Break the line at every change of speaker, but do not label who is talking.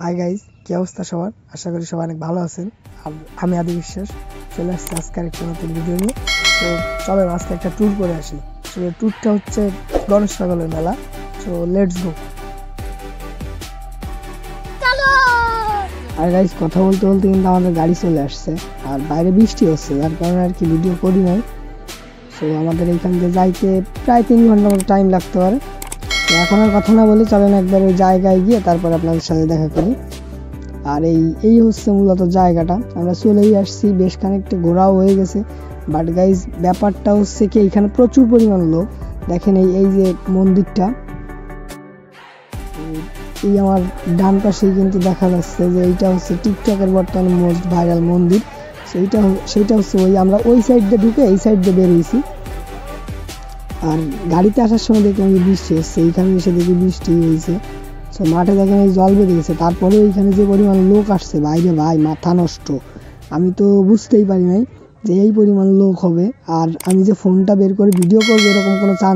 Hi guys, কি অবস্থা সবার? আশা করি সবাই অনেক ভালো আছেন। আর আমি আদি বিশ্বাস চলে আসছি আজকের একটা নতুন ভিডিও নিয়ে। তো চলো আজকে একটা ট্যুর করে আসি। তো ট্যুরটা হচ্ছে গণেশ পাগলের মেলা। তো লেটস গো। আর গাইজ কথা বলতে বলতে কিন্তু আমাদের গাড়ি চলে আসছে, আর বাইরে বৃষ্টি হচ্ছে, যার কারণে আর কি ভিডিও করি নাই। তো আমাদের এইখান থেকে যাইতে প্রায় 3 ঘন্টার মতো টাইম লাগতে পারে। তো এখন আর কথা না বলে চলেন একবার ওই জায়গায় গিয়ে তারপর আপনাদের সাথে দেখা করি। আর এই হচ্ছে মূলত জায়গাটা, আমরা চলেই আসছি, বেশ খানিকটা ঘোরাও হয়ে গেছে। বাট গাইজ ব্যাপারটা হচ্ছে কি, এখানে প্রচুর পরিমাণ লোক। দেখেন এই যে মন্দিরটা, এই আমার ডান পাশেই কিন্তু দেখা যাচ্ছে যে এইটা হচ্ছে টিকটকের বর্তমানে মোস্ট ভাইরাল মন্দির। সেইটা হচ্ছে ওই আমরা ওই সাইড দিয়ে ঢুকে এই সাইড দিয়ে বের হয়েছি। আর গাড়িতে আসার সময় দেখলাম যে বৃষ্টি হচ্ছে, এইখানে এসে দেখি বৃষ্টি হয়েছে। তো মাঠে দেখেন এই জল বেঁধে গেছে, তারপরে এইখানে যে পরিমাণ লোক আসছে বাইরে, ভাই মাথা নষ্ট। আমি তো বুঝতেই পারি নাই যে এই পরিমাণ লোক হবে। আর আমি যে ফোনটা বের করে ভিডিও করবো এরকম কোনো চান্স